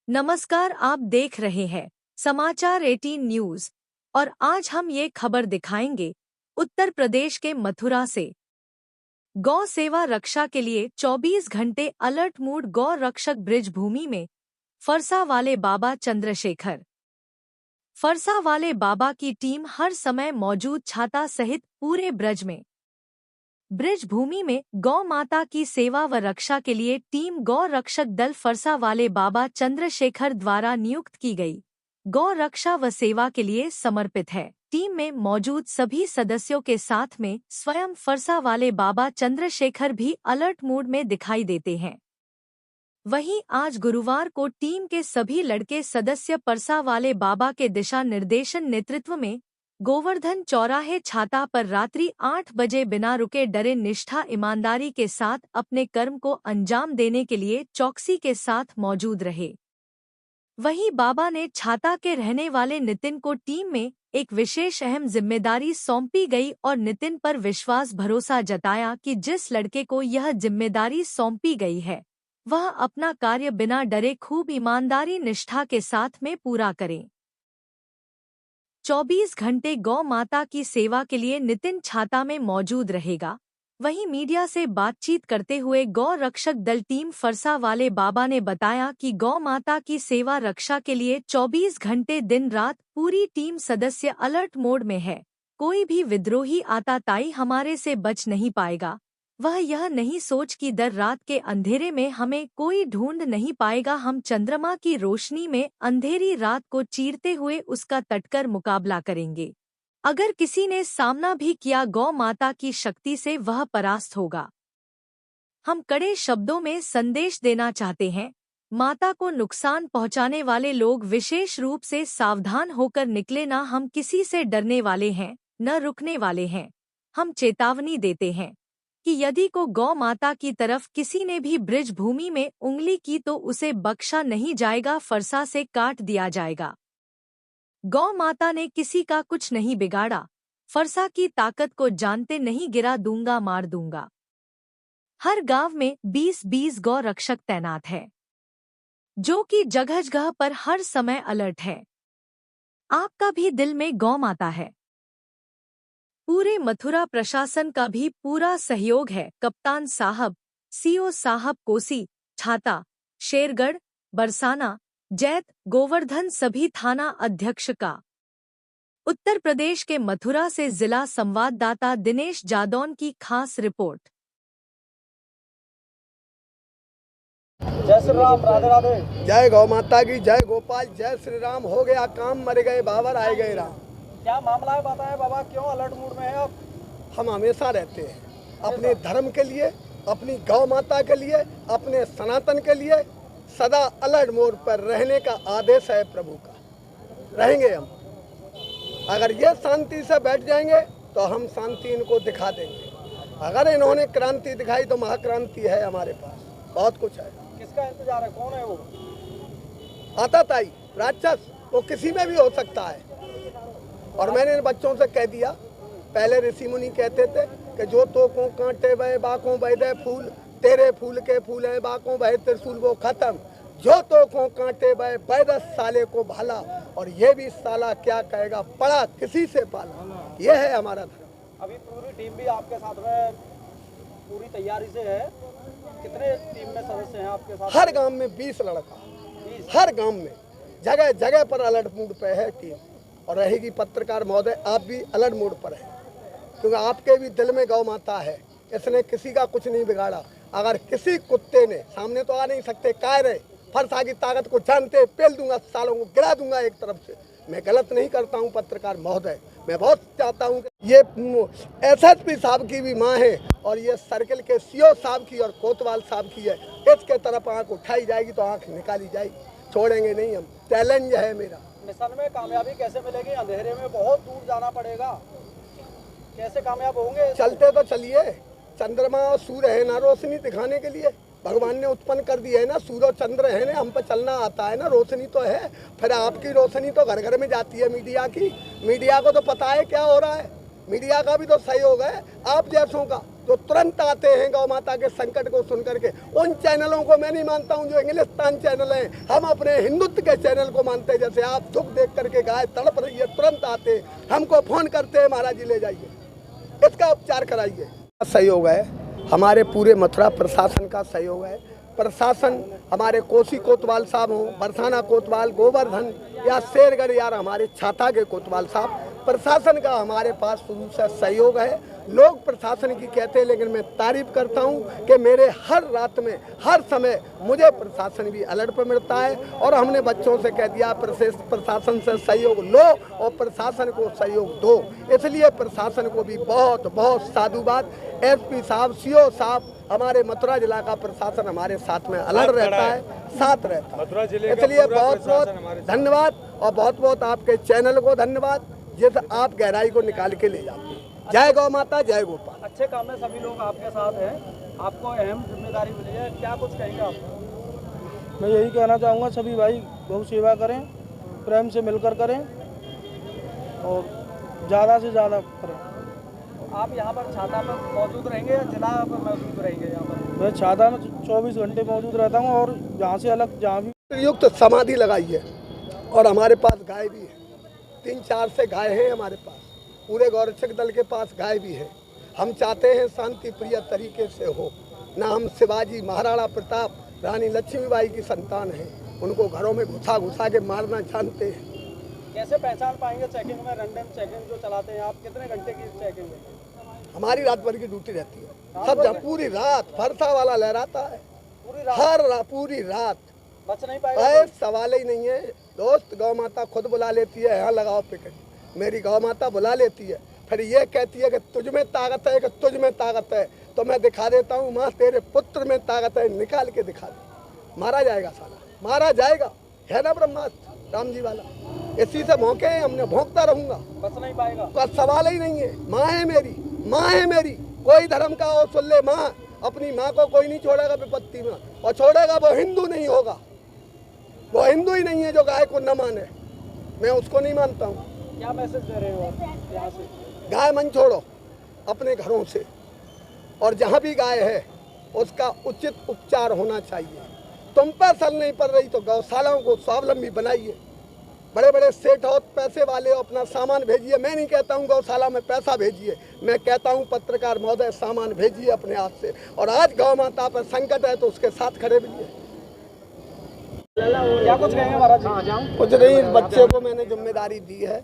नमस्कार, आप देख रहे हैं समाचार 18 न्यूज और आज हम ये खबर दिखाएंगे उत्तर प्रदेश के मथुरा से। गौ सेवा रक्षा के लिए 24 घंटे अलर्ट मूड गौ रक्षक ब्रिज भूमि में फरसा वाले बाबा चंद्रशेखर। फरसा वाले बाबा की टीम हर समय मौजूद छाता सहित पूरे ब्रज में। ब्रिज भूमि में गौ माता की सेवा व रक्षा के लिए टीम गौ रक्षक दल फरसा वाले बाबा चंद्रशेखर द्वारा नियुक्त की गई। गौ रक्षा व सेवा के लिए समर्पित है। टीम में मौजूद सभी सदस्यों के साथ में स्वयं फरसा वाले बाबा चंद्रशेखर भी अलर्ट मूड में दिखाई देते हैं। वहीं आज गुरुवार को टीम के सभी लड़के सदस्य परसा वाले बाबा के दिशा निर्देशन नेतृत्व में गोवर्धन चौराहे छाता पर रात्रि 8 बजे बिना रुके डरे निष्ठा ईमानदारी के साथ अपने कर्म को अंजाम देने के लिए चौकसी के साथ मौजूद रहे। वहीं बाबा ने छाता के रहने वाले नितिन को टीम में एक विशेष अहम जिम्मेदारी सौंपी गई और नितिन पर विश्वास भरोसा जताया कि जिस लड़के को यह जिम्मेदारी सौंपी गई है वह अपना कार्य बिना डरे खूब ईमानदारी निष्ठा के साथ में पूरा करें। 24 घंटे गौ माता की सेवा के लिए नितिन छाता में मौजूद रहेगा। वहीं मीडिया से बातचीत करते हुए गौ रक्षक दल टीम फरसा वाले बाबा ने बताया कि गौ माता की सेवा रक्षा के लिए 24 घंटे दिन रात पूरी टीम सदस्य अलर्ट मोड में है। कोई भी विद्रोही आतताई हमारे से बच नहीं पाएगा। वह यह नहीं सोच कि दर रात के अंधेरे में हमें कोई ढूंढ नहीं पाएगा। हम चंद्रमा की रोशनी में अंधेरी रात को चीरते हुए उसका तटकर मुकाबला करेंगे। अगर किसी ने सामना भी किया गौ माता की शक्ति से वह परास्त होगा। हम कड़े शब्दों में संदेश देना चाहते हैं, माता को नुकसान पहुंचाने वाले लोग विशेष रूप से सावधान होकर निकले ना। हम किसी से डरने वाले हैं न रुकने वाले हैं। हम चेतावनी देते हैं कि यदि को गौ माता की तरफ किसी ने भी ब्रिज भूमि में उंगली की तो उसे बख्शा नहीं जाएगा, फरसा से काट दिया जाएगा। गौ माता ने किसी का कुछ नहीं बिगाड़ा। फरसा की ताकत को जानते नहीं गिरा दूंगा, मार दूंगा। हर गांव में 20-20 गौ रक्षक तैनात है जो कि जगह जगह पर हर समय अलर्ट है। आपका भी दिल में गौ माता है। पूरे मथुरा प्रशासन का भी पूरा सहयोग है। कप्तान साहब, सीओ साहब, कोसी, छाता, शेरगढ़, बरसाना, जैत, गोवर्धन सभी थाना अध्यक्ष का। उत्तर प्रदेश के मथुरा से जिला संवाददाता दिनेश जादौन की खास रिपोर्ट। जय श्री राम, राधे राधे। जय गौ माता की, जय गोपाल, जय श्री राम। हो गया काम, मर गए बाबर, आए गए राम। क्या मामला है बताएं बाबा, क्यों अलर्ट मूड में है आप? हम हमेशा रहते हैं अपने धर्म के लिए, अपनी गौ माता के लिए, अपने सनातन के लिए सदा अलर्ट मोड पर रहने का आदेश है प्रभु का। रहेंगे हम। अगर ये शांति से बैठ जाएंगे तो हम शांति इनको दिखा देंगे। अगर इन्होंने क्रांति दिखाई तो महाक्रांति है हमारे पास, बहुत कुछ है। किसका इंतजार है? कौन है वो? आतताई राक्षस, वो किसी में भी हो सकता है। और मैंने इन बच्चों से कह दिया, पहले ऋषि मुनि कहते थे कि जो तो को कांटे बहे बाकों बह दे फूल, तेरे फूल के फूल है बाकों बहे त्रिशूल, वो खत्म। जो तो को कांटे बहे बैदस साले को भाला, और ये भी साला क्या कहेगा, पड़ा किसी से पाला। ये है हमारा धर्म। अभी पूरी टीम भी आपके साथ में पूरी तैयारी से है। कितने टीम में सदस्य हैं आपके साथ? हर गांव में 20 लड़का, हर गांव में जगह जगह पर अलर्ट मूड पे है टीम। और रहेगी पत्रकार महोदय, आप भी अलर्ट मोड पर हैं, क्योंकि आपके भी दिल में गौ माता है। इसने किसी का कुछ नहीं बिगाड़ा। अगर किसी कुत्ते ने, सामने तो आ नहीं सकते, कायर है, फरसा की ताकत को जानते, पेल दूंगा, सालों को गिरा दूंगा एक तरफ से। मैं गलत नहीं करता हूं पत्रकार महोदय। मैं बहुत चाहता हूं कि ये SSP साहब की भी माँ है और ये सर्किल के CO साहब की और कोतवाल साहब की है। इसके तरफ आँख उठाई जाएगी तो आँख निकाली जाएगी, छोड़ेंगे नहीं हम। चैलेंज है मेरा। मिशन में कामयाबी कैसे मिलेगी? अंधेरे में बहुत दूर जाना पड़ेगा, कैसे कामयाब होंगे? चलते तो चलिए, चंद्रमा और सूर्य है ना रोशनी दिखाने के लिए। भगवान ने उत्पन्न कर दी है ना, सूर्य चंद्र है ना, हम पे चलना आता है ना, रोशनी तो है। फिर आपकी रोशनी तो घर घर में जाती है मीडिया की। मीडिया को तो पता है क्या हो रहा है, मीडिया का भी तो सहयोग है आप जैसों का। जो तुरंत आते हैं गौ माता के संकट को सुन करके। उन चैनलों को मैं नहीं मानता हूं जो इंग्लिस्तान चैनल हैं, हम अपने हिंदुत्व के चैनल को मानते हैं। जैसे आप दुख देख करके गाय तड़प रही है, तुरंत आते हैं, हमको फोन करते हैं, महाराज जी ले जाइए, इसका उपचार कराइए। सहयोग है हमारे पूरे मथुरा प्रशासन का सहयोग है। प्रशासन हमारे कोसी कोतवाल साहब हों, बरसाना कोतवाल, गोवर्धन या शेरगढ़ या हमारे छाता के कोतवाल साहब, प्रशासन का हमारे पास शुरू से सहयोग है। लोग प्रशासन की कहते हैं, लेकिन मैं तारीफ करता हूं कि मेरे हर रात में हर समय मुझे प्रशासन भी अलर्ट पर मिलता है। और हमने बच्चों से कह दिया प्रशासन से सहयोग लो और प्रशासन को सहयोग दो। इसलिए प्रशासन को भी बहुत बहुत साधुवाद। एसपी साहब, सीओ साहब, हमारे मथुरा जिला का प्रशासन हमारे साथ में अलर्ट रहता है, साथ रहता है। इसलिए बहुत बहुत धन्यवाद और बहुत बहुत आपके चैनल को धन्यवाद, जिस आप गहराई को निकाल के ले जाते हैं। जय गौ माता, जय गोपाल। अच्छे काम में सभी लोग आपके साथ हैं, आपको अहम जिम्मेदारी मिली है, क्या कुछ कहेंगे आप? मैं यही कहना चाहूँगा, सभी भाई गौ सेवा करें, प्रेम से मिलकर करें और ज़्यादा से ज़्यादा करें। आप यहाँ पर छाता पर मौजूद रहेंगे या जिला पर मौजूद रहेंगे? यहाँ पर मैं छाता में 24 घंटे मौजूद रहता हूँ और जहाँ से अलग जहाँ भी युक्त समाधि लगाई है। और हमारे पास गाय भी है, 3-4 से गाय है हमारे पास, पूरे गौरक्षक दल के पास गाय भी है। हम चाहते हैं शांति प्रिय तरीके से हो ना। हम शिवाजी, महाराणा प्रताप, रानी लक्ष्मीबाई की संतान हैं, उनको घरों में घुसा घुसा के मारना जानते हैं। कैसे पहचान पाएंगे चेकिंग में? रैंडम चेकिंग जो चलाते हैं आप, कितने घंटे की चेकिंग है? हमारी रात भर की ड्यूटी रहती है, सब जहाँ पूरी रात फरसा वाला लहराता है, पूरी रात बच नहीं पाएगा। सवाल ही नहीं है दोस्त। गौ माता खुद बुला लेती है, यहाँ लगाओ पिकेट, मेरी गौ माता बुला लेती है, फिर ये कहती है कि तुझ में ताकत है, कि तुझ में ताकत है, तो मैं दिखा देता हूँ, माँ तेरे पुत्र में ताकत है, निकाल के दिखा दे। मारा जाएगा साला, मारा जाएगा, है ना ब्रह्मास्त्र राम जी वाला। इसी से भौंके हैं, हमने भौंकता रहूंगा, बच नहीं पाएगा, कोई सवाल ही नहीं है। माँ है मेरी, माँ है मेरी, कोई धर्म का हो सुन ले, माँ अपनी माँ को कोई नहीं छोड़ेगा विपत्ति में, और छोड़ेगा वो हिंदू नहीं होगा, वो हिंदू ही नहीं है जो गाय को न माने। मैं उसको नहीं मानता हूँ। क्या मैसेज दे रहे हो आप यहाँ से? गाय मन छोड़ो अपने घरों से, और जहाँ भी गाय है उसका उचित उपचार होना चाहिए। तुम पर असर नहीं पड़ रही तो गौशालाओं को स्वावलंबी बनाइए। बड़े बड़े सेठ हो, पैसे वाले हो, अपना सामान भेजिए। मैं नहीं कहता हूँ गौशाला में पैसा भेजिए, मैं कहता हूँ पत्रकार महोदय सामान भेजिए अपने हाथ से। और आज गौ माता पर संकट है तो उसके साथ खड़े रहिए। क्या कुछ कहेंगे महाराज? कुछ नहीं, इस बच्चे को मैंने जिम्मेदारी दी है,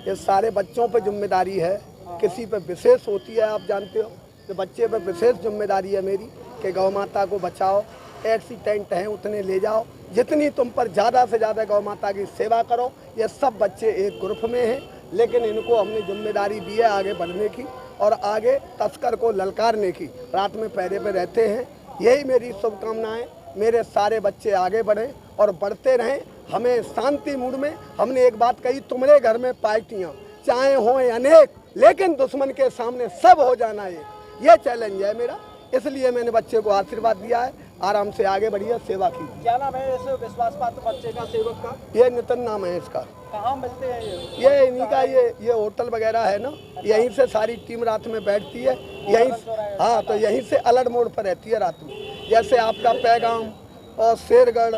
ये सारे बच्चों पर जिम्मेदारी है, किसी पर विशेष होती है। आप जानते हो कि बच्चे पर विशेष जिम्मेदारी है मेरी कि गौ माता को बचाओ। एक्सीडेंट हैं उतने ले जाओ, जितनी तुम पर ज़्यादा से ज़्यादा गौ माता की सेवा करो। ये सब बच्चे एक ग्रुप में हैं, लेकिन इनको हमने जिम्मेदारी दी है आगे बढ़ने की और आगे तस्कर को ललकारने की। रात में पहरे पे रहते हैं। यही मेरी शुभकामनाएं, मेरे सारे बच्चे आगे बढ़ें और बढ़ते रहें। हमें शांति मूड में, हमने एक बात कही, तुम्हारे घर में पार्टियाँ चाहे हों अनेक, लेकिन दुश्मन के सामने सब हो जाना एक, ये चैलेंज है मेरा। इसलिए मैंने बच्चे को आशीर्वाद दिया है, आराम से आगे बढ़िए, सेवा की। क्या नाम है इस विश्वास पात्र बच्चे का, सेवक का? ये नितिन नाम है इसका। कहाँ मिलते हैं ये इन्हीं का, ये होटल वगैरह है ना, यहीं से सारी टीम रात में बैठती है, यहीं। हाँ, तो यहीं से अलर्ट मोड पर रहती है रात में। जैसे आपका पैगाम और शेरगढ़,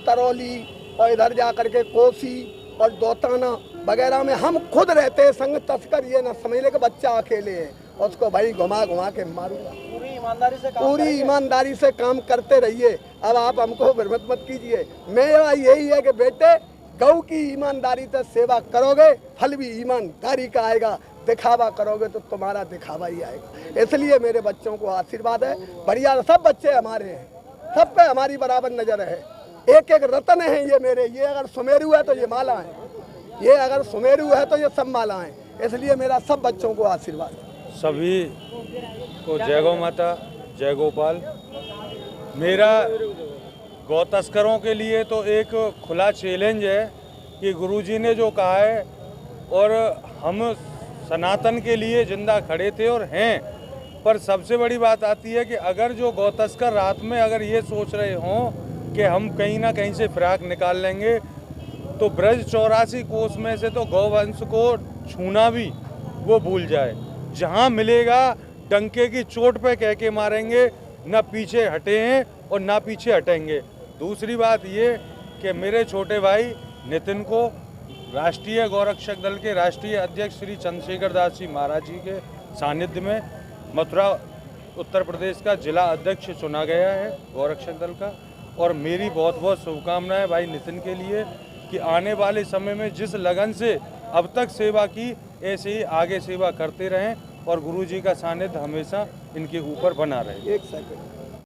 तरौली और इधर जा करके कोसी और दौताना वगैरह में हम खुद रहते हैं। संग तस्कर ये ना समझ ले कि बच्चा अकेले है, उसको भाई घुमा घुमा के मारूंगा। पूरी ईमानदारी से काम करते रहिए। अब आप हमको भ्रमित मत कीजिए। मेरा यही है कि बेटे गौ की ईमानदारी से सेवा करोगे, फल भी ईमानदारी का आएगा। दिखावा करोगे तो तुम्हारा दिखावा ही आएगा। इसलिए मेरे बच्चों को आशीर्वाद है, बढ़िया। सब बच्चे हमारे हैं, सब पे हमारी बराबर नजर है। एक एक रत्न है ये मेरे। ये अगर सुमेरु है तो ये माला है, ये अगर सुमेरु है तो ये सब माला है। इसलिए मेरा सब बच्चों को आशीर्वाद है। सभी को जय गौ माता, जय गोपाल। मेरा गौ तस्करों के लिए तो एक खुला चैलेंज है कि गुरुजी ने जो कहा है, और हम सनातन के लिए जिंदा खड़े थे और हैं। पर सबसे बड़ी बात आती है कि अगर जो गौ तस्कर रात में अगर ये सोच रहे हों कि हम कहीं ना कहीं से फिराक निकाल लेंगे, तो ब्रज 84 कोस में से तो गौवंश को छूना भी वो भूल जाए। जहाँ मिलेगा डंके की चोट पे कह के मारेंगे, न पीछे हटे हैं और ना पीछे हटेंगे। दूसरी बात ये कि मेरे छोटे भाई नितिन को राष्ट्रीय गौरक्षक दल के राष्ट्रीय अध्यक्ष श्री चंद्रशेखर दास जी महाराज जी के सानिध्य में मथुरा उत्तर प्रदेश का जिला अध्यक्ष चुना गया है गौरक्षक दल का। और मेरी बहुत बहुत शुभकामनाएं भाई नितिन के लिए कि आने वाले समय में जिस लगन से अब तक सेवा की, ऐसे ही आगे सेवा करते रहें और गुरुजी का सानिध्य हमेशा इनके ऊपर बना रहे। एक सेकंड।